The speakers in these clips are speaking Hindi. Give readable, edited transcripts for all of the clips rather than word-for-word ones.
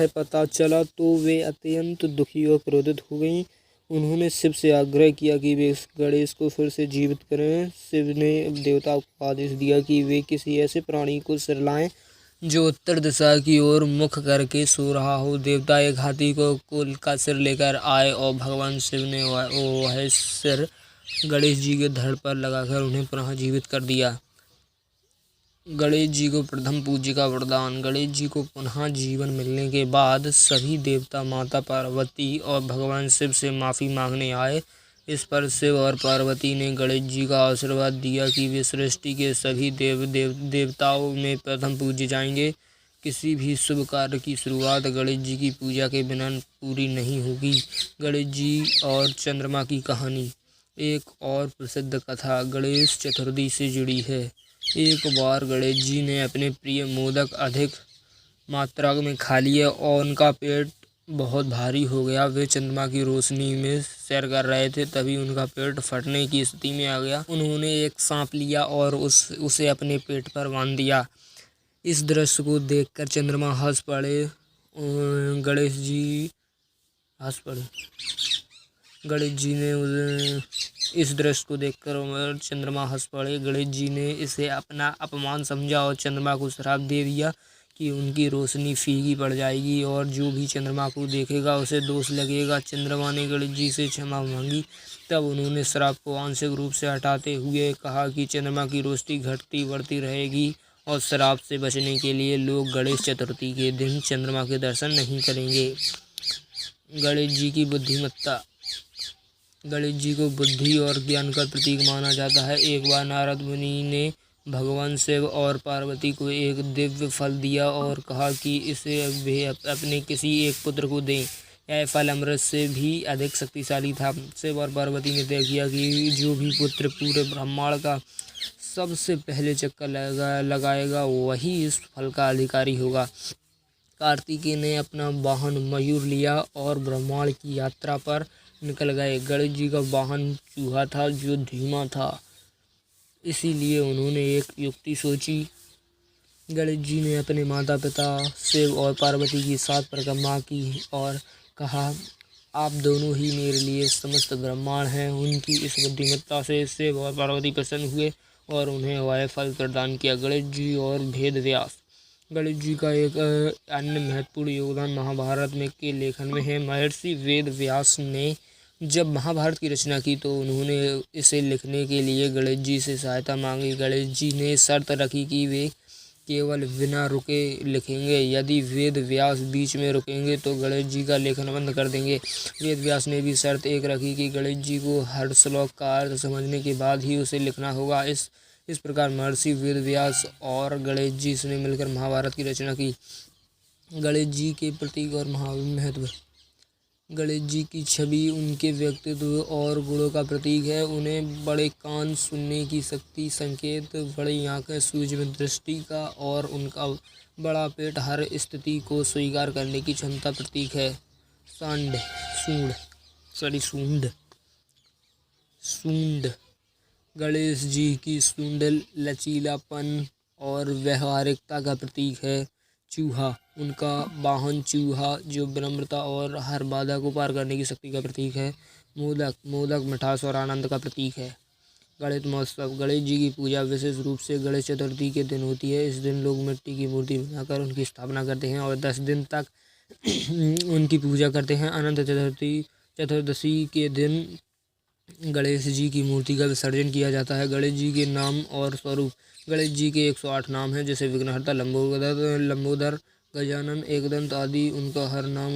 पता चला तो वे अत्यंत दुखी और क्रोधित हो गईं। उन्होंने शिव से आग्रह किया कि वे गणेश को फिर से जीवित करें। शिव ने देवताओं को आदेश दिया कि वे किसी ऐसे प्राणी को सिर लाएं जो उत्तर दिशा की ओर मुख करके सो रहा हो। देवता एक हाथी का सिर लेकर आए और भगवान शिव ने वह सिर गणेश जी के धड़ पर लगाकर उन्हें पुनः जीवित कर दिया। गणेश जी को प्रथम पूज्य का वरदान। गणेश जी को पुनः जीवन मिलने के बाद सभी देवता माता पार्वती और भगवान शिव से माफ़ी मांगने आए। इस पर शिव और पार्वती ने गणेश जी का आशीर्वाद दिया कि वे सृष्टि के सभी देवताओं में प्रथम पूज्य जाएंगे। किसी भी शुभ कार्य की शुरुआत गणेश जी की पूजा के बिना पूरी नहीं होगी। गणेश जी और चंद्रमा की कहानी। एक और प्रसिद्ध कथा गणेश चतुर्थी से जुड़ी है। एक बार गणेश जी ने अपने प्रिय मोदक अधिक मात्रा में खा लिए और उनका पेट बहुत भारी हो गया। वे चंद्रमा की रोशनी में सैर कर रहे थे, तभी उनका पेट फटने की स्थिति में आ गया। उन्होंने एक सांप लिया और उसे अपने पेट पर बांध दिया। इस दृश्य को देखकर चंद्रमा हंस पड़े। गणेश जी हंस पड़े। गणेश जी ने इस दृश्य को देखकर चंद्रमा हंस पड़े। गणेश जी ने इसे अपना अपमान समझा और चंद्रमा को श्राप दे दिया कि उनकी रोशनी फीकी पड़ जाएगी और जो भी चंद्रमा को देखेगा उसे दोष लगेगा। चंद्रमा ने गणेश जी से क्षमा मांगी। तब उन्होंने श्राप को आंशिक रूप से हटाते हुए कहा कि चंद्रमा की रोशनी घटती बढ़ती रहेगी और श्राप से बचने के लिए लोग गणेश चतुर्थी के दिन चंद्रमा के दर्शन नहीं करेंगे। गणेश जी की बुद्धिमत्ता। गणेश जी को बुद्धि और ज्ञान का प्रतीक माना जाता है। एक बार नारद मुनि ने भगवान शिव और पार्वती को एक दिव्य फल दिया और कहा कि इसे वे अपने किसी एक पुत्र को दें। यह फल अमृत से भी अधिक शक्तिशाली था। शिव और पार्वती ने तय किया कि जो भी पुत्र पूरे ब्रह्मांड का सबसे पहले चक्कर लगाएगा वही इस फल का अधिकारी होगा। कार्तिकेय ने अपना वाहन मयूर लिया और ब्रह्मांड की यात्रा पर निकल गए। गणेश जी का वाहन चूहा था जो धीमा था, इसीलिए उन्होंने एक युक्ति सोची। गणेश जी ने अपने माता पिता शिव और पार्वती की साथ परिक्रमा की और कहा, आप दोनों ही मेरे लिए समस्त ब्रह्मांड हैं। उनकी इस बुद्धिमत्ता से शिव और पार्वती प्रसन्न हुए और उन्हें वह फल प्रदान किया। गणेश जी और वेद व्यास। गणेश जी का एक अन्य महत्वपूर्ण योगदान महाभारत में के लेखन में है। महर्षि वेद व्यास ने जब महाभारत की रचना की तो उन्होंने इसे लिखने के लिए गणेश जी से सहायता मांगी। गणेश जी ने शर्त रखी कि वे केवल बिना रुके लिखेंगे। यदि वेद व्यास बीच में रुकेंगे तो गणेश जी का लेखन बंद कर देंगे। वेद व्यास ने भी शर्त एक रखी कि गणेश जी को हर श्लोक का अर्थ समझने के बाद ही उसे लिखना होगा। इस प्रकार महर्षि वेद व्यास और गणेश जी ने मिलकर महाभारत की रचना की। गणेश जी के प्रतीक और महत्व। गणेश जी की छवि उनके व्यक्तित्व और गुणों का प्रतीक है। उन्हें बड़े कान, सुनने की शक्ति, संकेत, बड़ी आंखें, सूक्ष्म दृष्टि का और उनका बड़ा पेट हर स्थिति को स्वीकार करने की क्षमता प्रतीक है। सूंड। गणेश जी की सूंड लचीलापन और व्यवहारिकता का प्रतीक है। चूहा। उनका वाहन चूहा जो विनम्रता और हर बाधा को पार करने की शक्ति का प्रतीक है। मोदक मिठास और आनंद का प्रतीक है। गणेश महोत्सव। गणेश जी की पूजा विशेष रूप से गणेश चतुर्थी के दिन होती है। इस दिन लोग मिट्टी की मूर्ति बनाकर उनकी स्थापना करते हैं और 10 दिन तक उनकी पूजा करते हैं। अनंत चतुर्दशी के दिन गणेश जी की मूर्ति का विसर्जन किया जाता है। गणेश जी के नाम और स्वरूप। गणेश जी के 108 नाम हैं, जैसे विघ्नहर्ता, लंबोदर, गजानन, एकदंत आदि। उनका हर नाम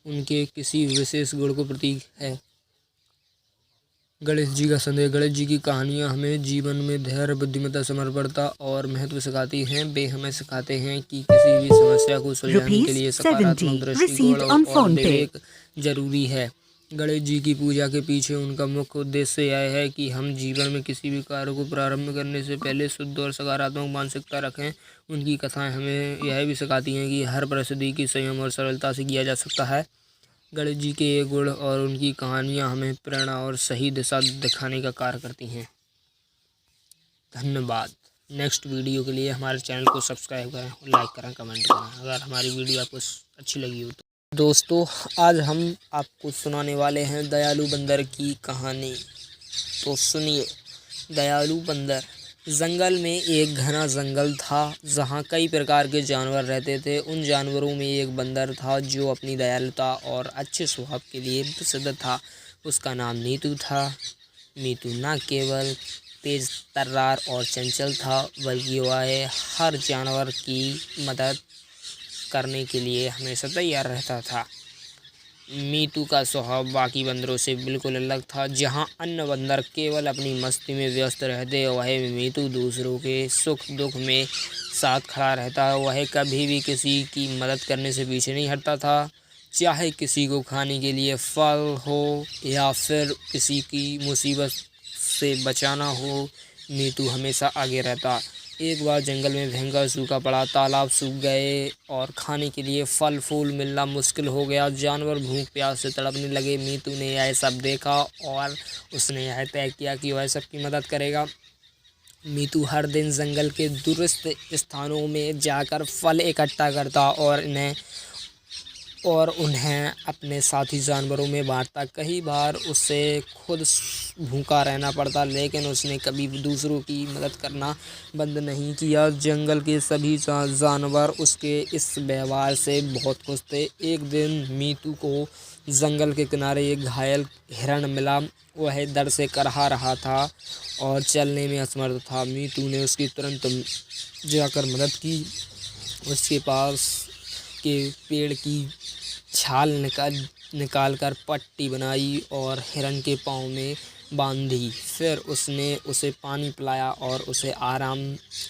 उनके किसी विशेष गुण को प्रतीक है। गणेश जी का संदेश। गणेश जी की कहानियाँ हमें जीवन में धैर्य, बुद्धिमत्ता, समर्पणता और महत्व सिखाती हैं। वे हमें सिखाते हैं कि किसी भी समस्या को सुलझाने के लिए सकारात्मक दृष्टिकोण और विवेक जरूरी है। गणेश जी की पूजा के पीछे उनका मुख्य उद्देश्य यह है कि हम जीवन में किसी भी कार्य को प्रारंभ करने से पहले शुद्ध और सकारात्मक मानसिकता रखें। उनकी कथाएं हमें यह भी सिखाती हैं कि हर परिस्थिति की संयम और सरलता से किया जा सकता है। गणेश जी के ये गुण और उनकी कहानियाँ हमें प्रेरणा और सही दिशा दिखाने का कार्य करती हैं। धन्यवाद। नेक्स्ट वीडियो के लिए हमारे चैनल को सब्सक्राइब करें, लाइक करें, कमेंट करें अगर हमारी वीडियो आपको अच्छी लगी हो तो। दोस्तों, आज हम आपको सुनाने वाले हैं दयालु बंदर की कहानी। तो सुनिए। दयालु बंदर। जंगल में एक घना जंगल था जहाँ कई प्रकार के जानवर रहते थे। उन जानवरों में एक बंदर था जो अपनी दयालुता और अच्छे स्वभाव के लिए प्रसिद्ध था। उसका नाम नीतू था। नीतू न केवल तेज तर्रार और चंचल था, बल्कि वह हर जानवर की मदद करने के लिए हमेशा तैयार रहता था। मीतू का स्वभाव बाकी बंदरों से बिल्कुल अलग था। जहाँ अन्य बंदर केवल अपनी मस्ती में व्यस्त रहते, वह मीतू दूसरों के सुख दुख में साथ खड़ा रहता। वह कभी भी किसी की मदद करने से पीछे नहीं हटता था, चाहे किसी को खाने के लिए फल हो या फिर किसी की मुसीबत से बचाना हो। मीतू हमेशा आगे रहता। एक बार जंगल में भयंकर सूखा पड़ा। तालाब सूख गए और खाने के लिए फल फूल मिलना मुश्किल हो गया। जानवर भूख प्यास से तड़पने लगे। मीतू ने यह सब देखा और उसने यह तय किया कि वह सबकी मदद करेगा। मीतू हर दिन जंगल के दूरस्थ स्थानों में जाकर फल इकट्ठा करता और उन्हें अपने साथी जानवरों में बांटता। कई बार उसे खुद भूखा रहना पड़ता, लेकिन उसने कभी दूसरों की मदद करना बंद नहीं किया। जंगल के सभी जानवर उसके इस व्यवहार से बहुत खुश थे। एक दिन मीतू को जंगल के किनारे एक घायल हिरण मिला। वह दर्द से करहा रहा था और चलने में असमर्थ था। मीतू ने उसकी तुरंत जाकर मदद की। उसके पास के पेड़ की छाल निकाल कर पट्टी बनाई और हिरण के पाँव में बांधी। फिर उसने उसे पानी पिलाया और उसे आराम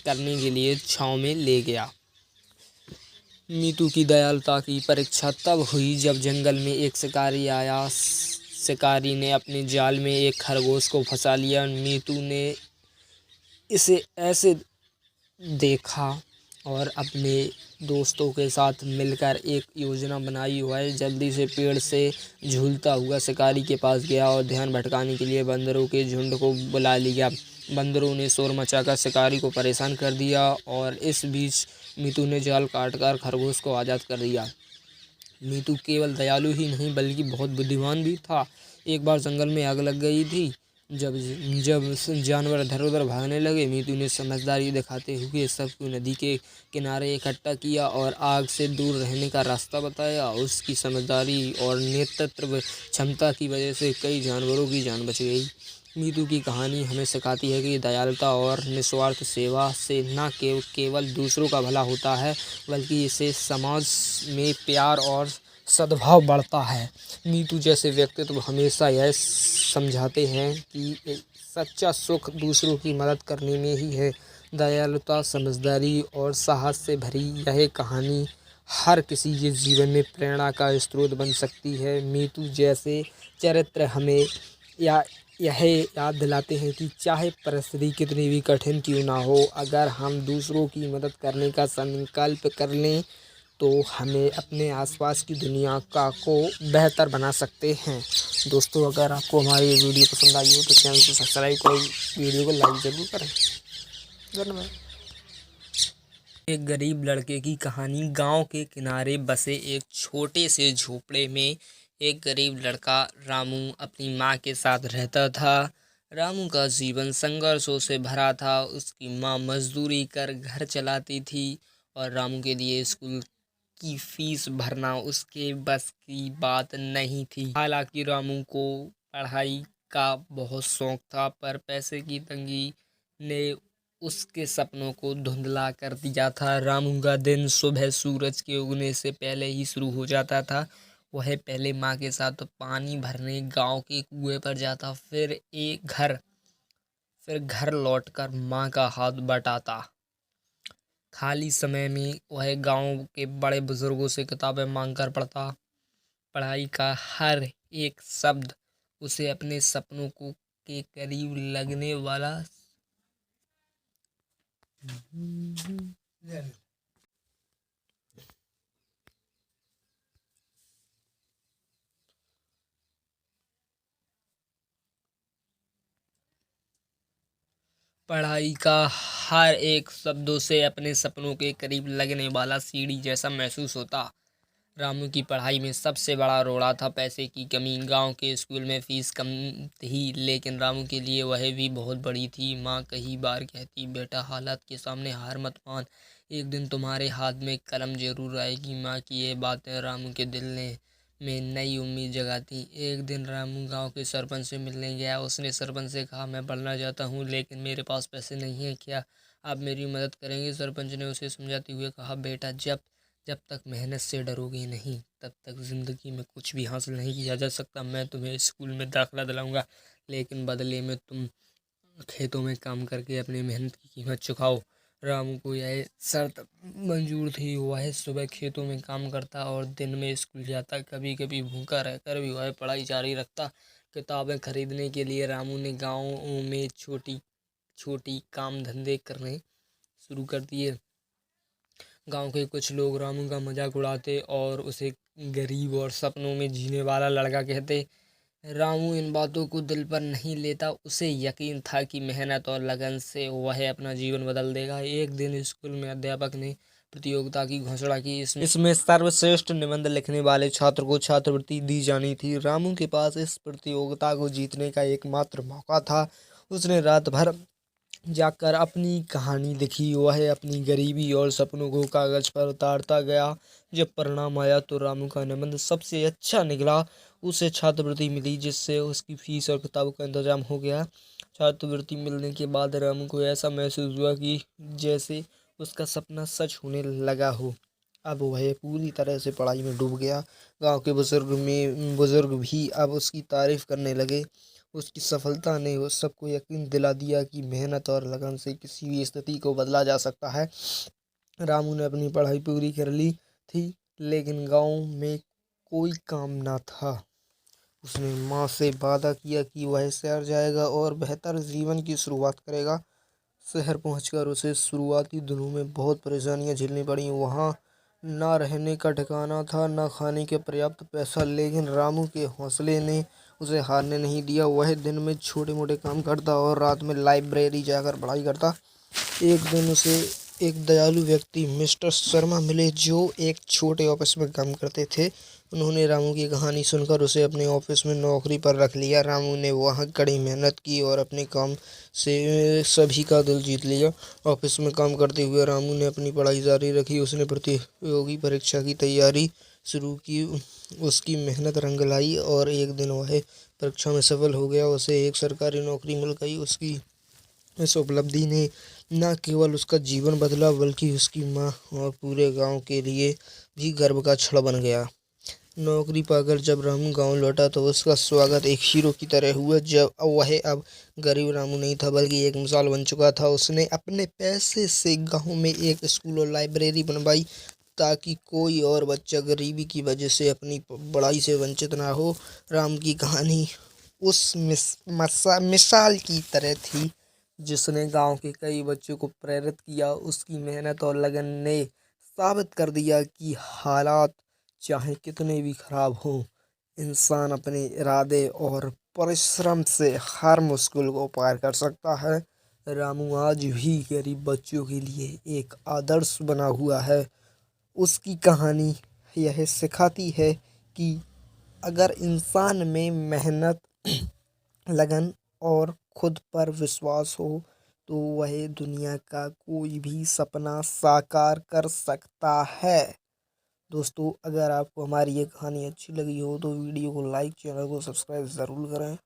करने के लिए छाँव में ले गया। मीतू की दयालुता की परीक्षा तब हुई जब जंगल में एक शिकारी आया। शिकारी ने अपने जाल में एक खरगोश को फंसा लिया। मीतू ने इसे ऐसे देखा और अपने दोस्तों के साथ मिलकर एक योजना बनाई। वह जल्दी से पेड़ से झूलता हुआ शिकारी के पास गया और ध्यान भटकाने के लिए बंदरों के झुंड को बुला लिया। बंदरों ने शोर मचाकर शिकारी को परेशान कर दिया और इस बीच मीतू ने जाल काटकर खरगोश को आज़ाद कर दिया। मीतू केवल दयालु ही नहीं बल्कि बहुत बुद्धिमान भी था। एक बार जंगल में आग लग गई थी। जब जब जानवर इधर उधर भागने लगे, मीतू ने समझदारी दिखाते हुए सबको नदी के किनारे इकट्ठा किया और आग से दूर रहने का रास्ता बताया। उसकी समझदारी और नेतृत्व क्षमता की वजह से कई जानवरों की जान बच गई। मीतू की कहानी हमें सिखाती है कि दयालुता और निस्वार्थ सेवा से न केवल दूसरों का भला होता है, बल्कि इससे समाज में प्यार और सद्भाव बढ़ता है। मीतू जैसे व्यक्तित्व हमेशा यह समझाते हैं कि सच्चा सुख दूसरों की मदद करने में ही है। दयालुता, समझदारी और साहस से भरी यह कहानी हर किसी के जीवन में प्रेरणा का स्रोत बन सकती है। मीतू जैसे चरित्र हमें यह याद दिलाते हैं कि चाहे परिस्थिति कितनी भी कठिन क्यों ना हो, अगर हम दूसरों की मदद करने का संकल्प कर लें तो हमें अपने आसपास की दुनिया को बेहतर बना सकते हैं। दोस्तों, अगर आपको हमारी ये वीडियो पसंद आई हो तो चैनल को सब्सक्राइब करें, वीडियो को लाइक ज़रूर करें। धन्यवाद। एक गरीब लड़के की कहानी। गांव के किनारे बसे एक छोटे से झोपड़े में एक गरीब लड़का रामू अपनी माँ के साथ रहता था। रामू का जीवन संघर्षों से भरा था। उसकी माँ मजदूरी कर घर चलाती थी और रामू के लिए स्कूल की फीस भरना उसके बस की बात नहीं थी। हालांकि रामू को पढ़ाई का बहुत शौक था, पर पैसे की तंगी ने उसके सपनों को धुंधला कर दिया था। रामू का दिन सुबह सूरज के उगने से पहले ही शुरू हो जाता था। वह पहले माँ के साथ पानी भरने गांव के कुएं पर जाता, फिर घर लौटकर माँ का हाथ बटाता। खाली समय में वह गांव के बड़े बुजुर्गों से किताबें मांगकर पढ़ता। पढ़ाई का हर एक शब्द उसे अपने सपनों के करीब लगने वाला पढ़ाई का हर एक शब्दों से अपने सपनों के करीब लगने वाला सीढ़ी जैसा महसूस होता। रामू की पढ़ाई में सबसे बड़ा रोड़ा था पैसे की कमी। गांव के स्कूल में फीस कम थी, लेकिन रामू के लिए वह भी बहुत बड़ी थी। माँ कई बार कहती, बेटा हालात के सामने हार मत मान, एक दिन तुम्हारे हाथ में कलम जरूर आएगी। माँ की ये बातें रामू के दिल में नई उम्मीद जगाती। एक दिन रामू गांव के सरपंच से मिलने गया। उसने सरपंच से कहा, मैं पढ़ना चाहता हूँ लेकिन मेरे पास पैसे नहीं है, क्या आप मेरी मदद करेंगे? सरपंच ने उसे समझाते हुए कहा, बेटा जब तक मेहनत से डरोगे नहीं, तब तक जिंदगी में कुछ भी हासिल नहीं किया जा सकता। मैं तुम्हें स्कूल में दाखिला दिलाऊंगा, लेकिन बदले में तुम खेतों में काम करके अपनी मेहनत की कीमत चुकाओ। रामू को यह शर्त मंजूर थी। वह सुबह खेतों में काम करता और दिन में स्कूल जाता। कभी कभी भूखा रहकर भी वह पढ़ाई जारी रखता। किताबें खरीदने के लिए रामू ने गाँव में छोटी छोटी काम धंधे करने शुरू कर दिए। गांव के कुछ लोग रामू का मजाक उड़ाते और उसे गरीब और सपनों में जीने वाला लड़का कहते। रामू इन बातों को दिल पर नहीं लेता। उसे यकीन था कि मेहनत और लगन से वह अपना जीवन बदल देगा। एक दिन स्कूल में अध्यापक ने प्रतियोगिता की घोषणा की। इसमें सर्वश्रेष्ठ निबंध लिखने वाले छात्र को छात्रवृत्ति दी जानी थी। रामू के पास इस प्रतियोगिता को जीतने का एकमात्र मौका था। उसने रात भर जाकर अपनी कहानी लिखी। वह अपनी गरीबी और सपनों को कागज पर उतारता गया। जब परिणाम आया तो रामू का निबंध सबसे अच्छा निकला। उसे छात्रवृत्ति मिली, जिससे उसकी फीस और किताबों का इंतजाम हो गया। छात्रवृत्ति मिलने के बाद रामू को ऐसा महसूस हुआ कि जैसे उसका सपना सच होने लगा हो। अब वह पूरी तरह से पढ़ाई में डूब गया। गांव के बुजुर्ग भी अब उसकी तारीफ करने लगे। उसकी सफलता ने उस सबको यकीन दिला दिया कि मेहनत और लगन से किसी भी स्थिति को बदला जा सकता है। रामू ने अपनी पढ़ाई पूरी कर ली थी, लेकिन गांव में कोई काम ना था। उसने माँ से वादा किया कि वह शहर जाएगा और बेहतर जीवन की शुरुआत करेगा। शहर पहुंचकर उसे शुरुआती दिनों में बहुत परेशानियां झेलनी पड़ी। वहाँ ना रहने का ठिकाना था, ना खाने के पर्याप्त पैसा, लेकिन रामू के हौसले ने उसे हारने नहीं दिया। वह दिन में छोटे मोटे काम करता और रात में लाइब्रेरी जाकर पढ़ाई करता। एक दिन उसे एक दयालु व्यक्ति मिस्टर शर्मा मिले, जो एक छोटे ऑफिस में काम करते थे। उन्होंने रामू की कहानी सुनकर उसे अपने ऑफिस में नौकरी पर रख लिया। रामू ने वहाँ कड़ी मेहनत की और अपने काम से सभी का दिल जीत लिया। ऑफिस में काम करते हुए रामू ने अपनी पढ़ाई जारी रखी। उसने प्रतियोगी परीक्षा की तैयारी शुरू की। उसकी मेहनत रंग लाई और एक दिन वह परीक्षा में सफल हो गया। उसे एक सरकारी नौकरी मिल गई। उसकी इस उपलब्धि ने न केवल उसका जीवन बदला, बल्कि उसकी माँ और पूरे गांव के लिए भी गर्व का क्षण बन गया। नौकरी पाकर जब रामू गांव लौटा तो उसका स्वागत एक हीरो की तरह हुआ। जब वह अब गरीब रामू नहीं था, बल्कि एक मिसाल बन चुका था। उसने अपने पैसे से गांव में एक स्कूल और लाइब्रेरी बनवाई, ताकि कोई और बच्चा गरीबी की वजह से अपनी पढ़ाई से वंचित ना हो। राम की कहानी उस मिसाल की तरह थी, जिसने गांव के कई बच्चों को प्रेरित किया। उसकी मेहनत और लगन ने साबित कर दिया कि हालात चाहे कितने भी खराब हों, इंसान अपने इरादे और परिश्रम से हर मुश्किल को पार कर सकता है। रामू आज भी गरीब बच्चों के लिए एक आदर्श बना हुआ है। उसकी कहानी यह सिखाती है कि अगर इंसान में मेहनत, लगन और खुद पर विश्वास हो, तो वह दुनिया का कोई भी सपना साकार कर सकता है। दोस्तों, अगर आपको हमारी ये कहानी अच्छी लगी हो तो वीडियो को लाइक, चैनल को सब्सक्राइब ज़रूर करें।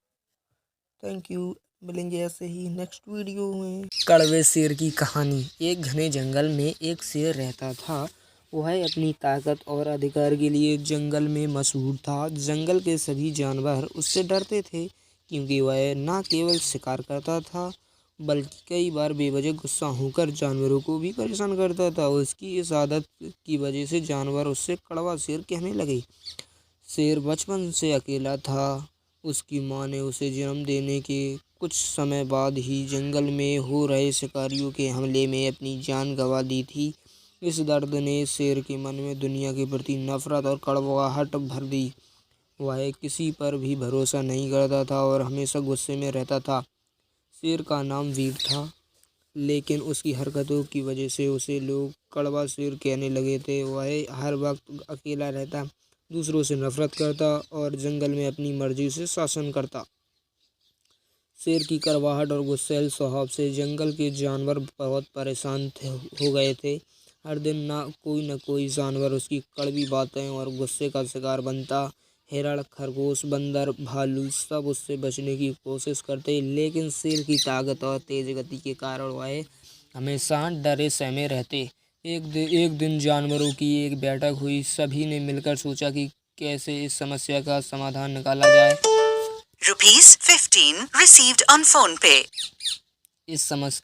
Thank you. मिलेंगे ऐसे ही नेक्स्ट वीडियो में। कड़वे शेर की कहानी। एक घने जंगल में एक शेर रहता था। वह अपनी ताकत और अधिकार के लिए जंगल में मशहूर था। जंगल के सभी जानवर उससे डरते थे, क्योंकि वह न केवल शिकार करता था, बल्कि कई बार बेवजह गुस्सा होकर जानवरों को भी परेशान करता था। उसकी इस आदत की वजह से जानवर उससे कड़वा शेर कहने लगे। शेर बचपन से अकेला था। उसकी माँ ने उसे जन्म देने के कुछ समय बाद ही जंगल में हो रहे शिकारियों के हमले में अपनी जान गंवा दी थी। इस दर्द ने शेर के मन में दुनिया के प्रति नफरत और कड़वाहट भर दी। वह किसी पर भी भरोसा नहीं करता था और हमेशा गुस्से में रहता था। शेर का नाम वीर था। लेकिन उसकी हरकतों की वजह से उसे लोग कड़वा शेर कहने लगे थे। वह हर वक्त अकेला रहता, दूसरों से नफरत करता और जंगल में अपनी मर्जी से शासन करता। शेर की कड़वाहट और गुस्सैल स्वभाव से जंगल के जानवर बहुत परेशान हो गए थे। हर दिन न कोई जानवर उसकी कड़वी बातें और गुस्से का शिकार बनता। हिरण, खरगोश, बंदर, भालू सब उससे बचने की कोशिश करते, लेकिन शेर की ताकत और तेज गति के कारण वह हमेशा डरे सहमे रहते। एक दिन जानवरों की एक बैठक हुई। सभी ने मिलकर सोचा कि कैसे इस समस्या का समाधान निकाला जाए। ₹15 received on PhonePe।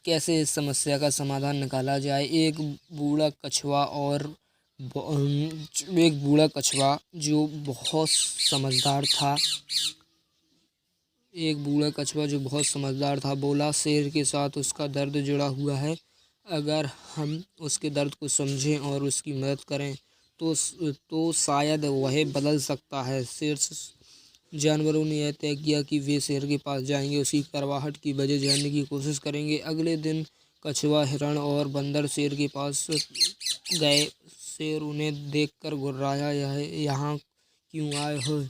कैसे इस समस्या का समाधान निकाला जाए। एक बूढ़ा कछुआ जो बहुत समझदार था बोला, शेर के साथ उसका दर्द जुड़ा हुआ है। अगर हम उसके दर्द को समझें और उसकी मदद करें तो शायद वह बदल सकता है। जानवरों ने यह तय किया कि वे शेर के पास जाएंगे, उसकी कड़वाहट की वजह जानने की कोशिश करेंगे। अगले दिन कछुआ, हिरण और बंदर शेर के पास गए। शेर उन्हें देखकर घुर्राया, यहाँ क्यों आए हो?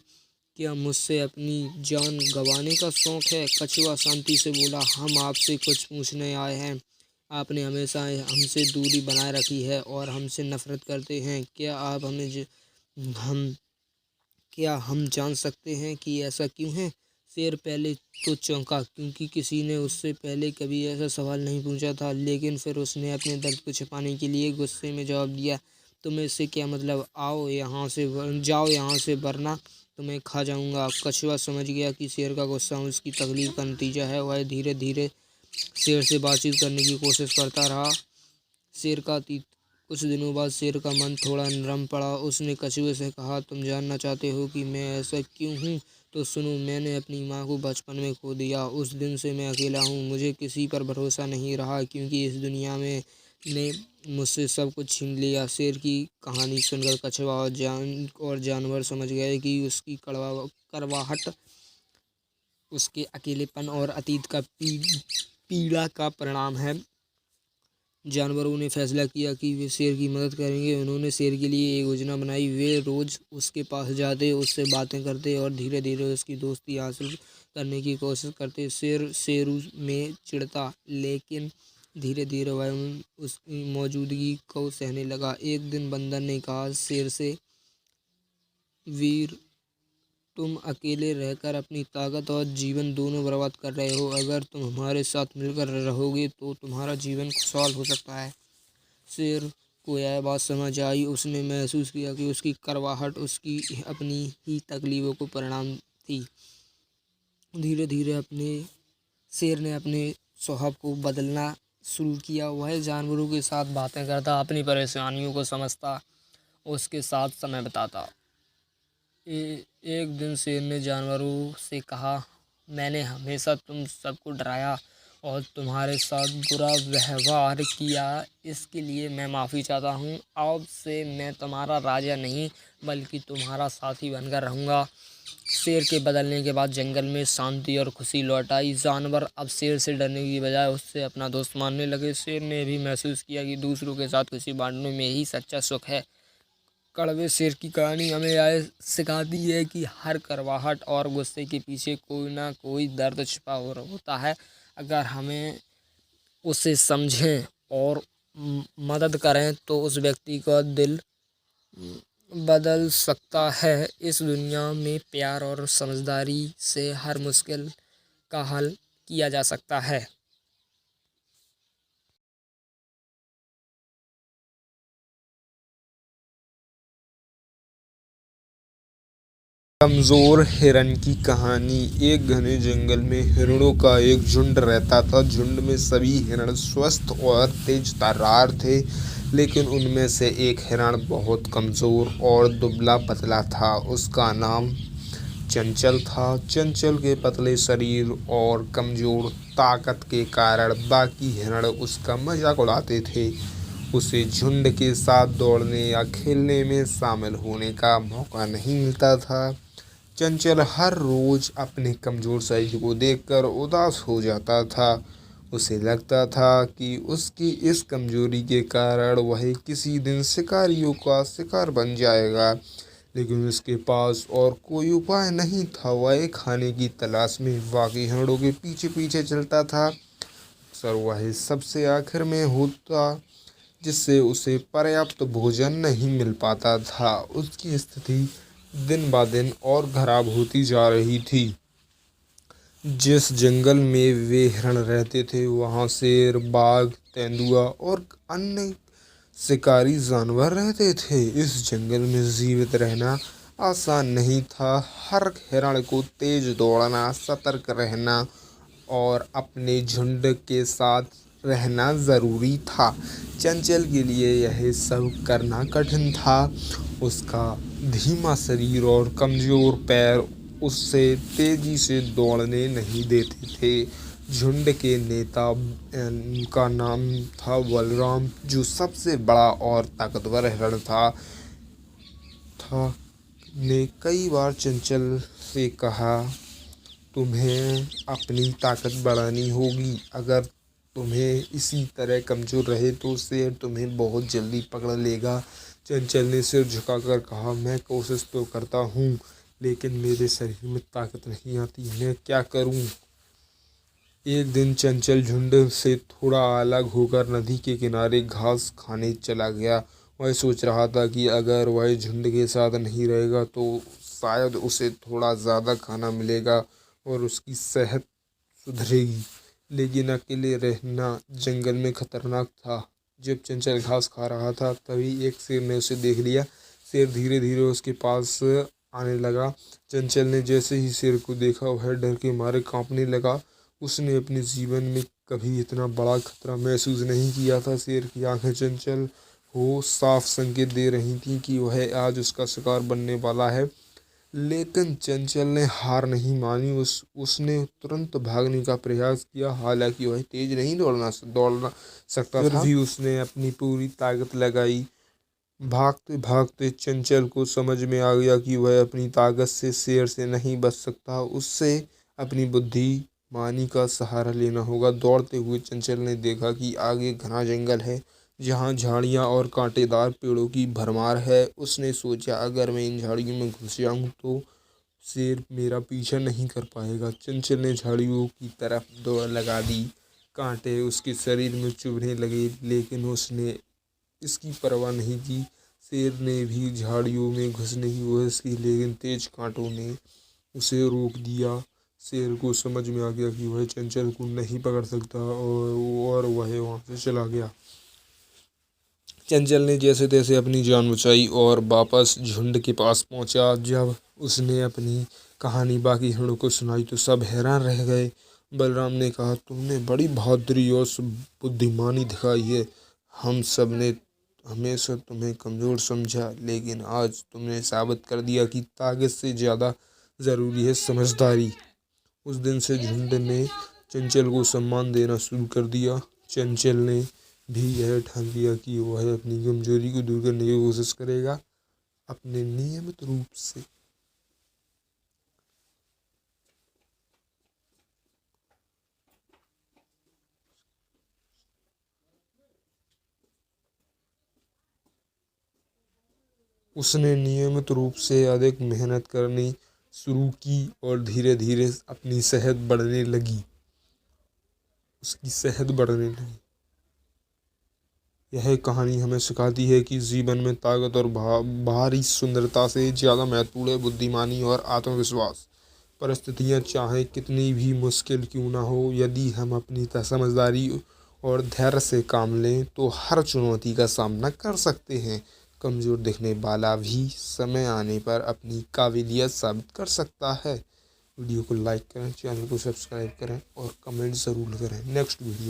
क्या मुझसे अपनी जान गंवाने का शौक है? कछुआ शांति से बोला, हम आपसे कुछ पूछने आए हैं। आपने हमेशा हमसे दूरी बनाए रखी है और हमसे नफरत करते हैं। क्या हम जान सकते हैं कि ऐसा क्यों है? शेर पहले तो चौंका, क्योंकि किसी ने उससे पहले कभी ऐसा सवाल नहीं पूछा था, लेकिन फिर उसने अपने दर्द को छिपाने के लिए गुस्से में जवाब दिया, तुम्हें इससे क्या मतलब? जाओ यहाँ से, वरना तुम्हें खा जाऊंगा। कछुआ समझ गया कि शेर का गुस्सा उसकी तकलीफ का नतीजा है। वह धीरे धीरे शेर से बातचीत करने की कोशिश करता रहा। कुछ दिनों बाद शेर का मन थोड़ा नरम पड़ा। उसने कछुए से कहा, तुम जानना चाहते हो कि मैं ऐसा क्यों हूँ? तो सुनो, मैंने अपनी माँ को बचपन में खो दिया। उस दिन से मैं अकेला हूँ। मुझे किसी पर भरोसा नहीं रहा, क्योंकि इस दुनिया में ने मुझसे सब कुछ छीन लिया। शेर की कहानी सुनकर कछुआ और जानवर समझ गए कि उसकी कड़वाहट उसके अकेलेपन और अतीत का पीड़ा का परिणाम है। जानवरों ने फैसला किया कि वे शेर की मदद करेंगे। उन्होंने शेर के लिए एक योजना बनाई। वे रोज उसके पास जाते, उससे बातें करते और धीरे धीरे उसकी दोस्ती हासिल करने की कोशिश करते। शेर शुरू में चिढ़ता, लेकिन धीरे धीरे वह उसकी मौजूदगी को सहने लगा। एक दिन बंदर ने कहा शेर से, वीर, तुम अकेले रहकर अपनी ताकत और जीवन दोनों बर्बाद कर रहे हो। अगर तुम हमारे साथ मिलकर रहोगे तो तुम्हारा जीवन खुशहाल हो सकता है। शेर को यह बात समझ आई। उसने महसूस किया कि उसकी कड़वाहट उसकी अपनी ही तकलीफों को परिणाम थी। धीरे धीरे शेर ने अपने स्वभाव को बदलना शुरू किया। वह जानवरों के साथ बातें करता, अपनी परेशानियों को समझता, उसके साथ समय बिताता। एक दिन शेर ने जानवरों से कहा, मैंने हमेशा तुम सबको डराया और तुम्हारे साथ बुरा व्यवहार किया। इसके लिए मैं माफ़ी चाहता हूँ। अब से मैं तुम्हारा राजा नहीं, बल्कि तुम्हारा साथी बनकर रहूँगा। शेर के बदलने के बाद जंगल में शांति और खुशी लौट आई। जानवर अब शेर से डरने की बजाय उससे अपना दोस्त मानने लगे। शेर ने भी महसूस किया कि दूसरों के साथ खुशी बांटने में ही सच्चा सुख है। कड़वे शेर की कहानी हमें यह सिखाती है कि हर कड़वाहट और गुस्से के पीछे कोई ना कोई दर्द छिपा होता है। अगर हमें उसे समझें और मदद करें तो उस व्यक्ति का दिल बदल सकता है। इस दुनिया में प्यार और समझदारी से हर मुश्किल का हल किया जा सकता है। कमजोर हिरन की कहानी। एक घने जंगल में हिरणों का एक झुंड रहता था। झुंड में सभी हिरण स्वस्थ और तेज तर्रार थे, लेकिन उनमें से एक हिरण बहुत कमजोर और दुबला पतला था। उसका नाम चंचल था। चंचल के पतले शरीर और कमजोर ताकत के कारण बाकी हिरण उसका मजाक उड़ाते थे। उसे झुंड के साथ दौड़ने या खेलने में शामिल होने का मौका नहीं मिलता था। चंचल हर रोज अपने कमजोर शरीर को देखकर उदास हो जाता था। उसे लगता था कि उसकी इस कमजोरी के कारण वह किसी दिन शिकारियों का शिकार बन जाएगा, लेकिन उसके पास और कोई उपाय नहीं था। वह खाने की तलाश में बाकी हिरणों के पीछे पीछे चलता था। अक्सर वह सबसे आखिर में होता, जिससे उसे पर्याप्त भोजन नहीं मिल पाता था। उसकी स्थिति दिन ब दिन और खराब होती जा रही थी। जिस जंगल में वे हिरण रहते थे वहाँ शेर, बाघ, तेंदुआ और अन्य शिकारी जानवर रहते थे। इस जंगल में जीवित रहना आसान नहीं था। हर हिरण को तेज दौड़ना, सतर्क रहना और अपने झुंड के साथ रहना ज़रूरी था। चंचल के लिए यह सब करना कठिन था। उसका धीमा शरीर और कमज़ोर पैर उससे तेजी से दौड़ने नहीं देते थे। झुंड के नेता का नाम था बलराम, जो सबसे बड़ा और ताकतवर हिरण था ने कई बार चंचल से कहा, तुम्हें अपनी ताकत बढ़ानी होगी। अगर तुम्हें इसी तरह कमज़ोर रहे तो शेर तुम्हें बहुत जल्दी पकड़ लेगा। चंचल ने सिर झुकाकर कहा, मैं कोशिश तो करता हूँ, लेकिन मेरे शरीर में ताकत नहीं आती। मैं क्या करूँ? एक दिन चंचल झुंड से थोड़ा अलग होकर नदी के किनारे घास खाने चला गया। वह सोच रहा था कि अगर वह झुंड के साथ नहीं रहेगा तो शायद उसे थोड़ा ज़्यादा खाना मिलेगा और उसकी सेहत सुधरेगी। लेकिन अकेले रहना जंगल में खतरनाक था। जब चंचल घास खा रहा था तभी एक शेर ने उसे देख लिया। शेर धीरे धीरे उसके पास आने लगा। चंचल ने जैसे ही शेर को देखा वह डर के मारे कांपने लगा। उसने अपने जीवन में कभी इतना बड़ा खतरा महसूस नहीं किया था। शेर की आंखें चंचल को साफ संकेत दे रही थीं कि वह आज उसका शिकार बनने वाला है। लेकिन चंचल ने हार नहीं मानी। उसने तुरंत भागने का प्रयास किया। हालांकि वह तेज नहीं दौड़ सकता था, फिर भी उसने अपनी पूरी ताकत लगाई। भागते भागते चंचल को समझ में आ गया कि वह अपनी ताकत से शेर से नहीं बच सकता। उससे अपनी बुद्धिमानी का सहारा लेना होगा। दौड़ते हुए चंचल ने देखा कि आगे घना जंगल है, जहाँ झाड़ियाँ और कांटेदार पेड़ों की भरमार है। उसने सोचा, अगर मैं इन झाड़ियों में घुस जाऊँ तो शेर मेरा पीछा नहीं कर पाएगा। चंचल ने झाड़ियों की तरफ दौड़ लगा दी। कांटे उसके शरीर में चुभने लगे, लेकिन उसने इसकी परवाह नहीं की। शेर ने भी झाड़ियों में घुसने की कोशिश की, लेकिन तेज कांटों ने उसे रोक दिया। शेर को समझ में आ गया कि वह चंचल को नहीं पकड़ सकता और वह वहाँ से चला गया। चंचल ने जैसे तैसे अपनी जान बचाई और वापस झुंड के पास पहुंचा। जब उसने अपनी कहानी बाकी हिरणों को सुनाई तो सब हैरान रह गए। बलराम ने कहा, तुमने बड़ी बहादुरी और बुद्धिमानी दिखाई है। हम सब ने हमेशा तुम्हें कमज़ोर समझा, लेकिन आज तुमने साबित कर दिया कि ताकत से ज़्यादा ज़रूरी है समझदारी। उस दिन से झुंड ने चंचल को सम्मान देना शुरू कर दिया। चंचल ने भी यह ठान लिया कि वह अपनी कमजोरी को दूर करने की कोशिश करेगा, अपने नियमित रूप से। उसने नियमित रूप से अधिक मेहनत करनी शुरू की और धीरे धीरे अपनी सेहत बढ़ने लगी। उसकी सेहत बढ़ने लगी। यह कहानी हमें सिखाती है कि जीवन में ताकत और बाहरी सुंदरता से ज़्यादा महत्वपूर्ण है बुद्धिमानी और आत्मविश्वास। परिस्थितियाँ चाहे कितनी भी मुश्किल क्यों ना हो, यदि हम अपनी समझदारी और धैर्य से काम लें तो हर चुनौती का सामना कर सकते हैं। कमज़ोर दिखने वाला भी समय आने पर अपनी काबिलियत साबित कर सकता है। वीडियो को लाइक करें, चैनल को सब्सक्राइब करें और कमेंट ज़रूर करें। Next video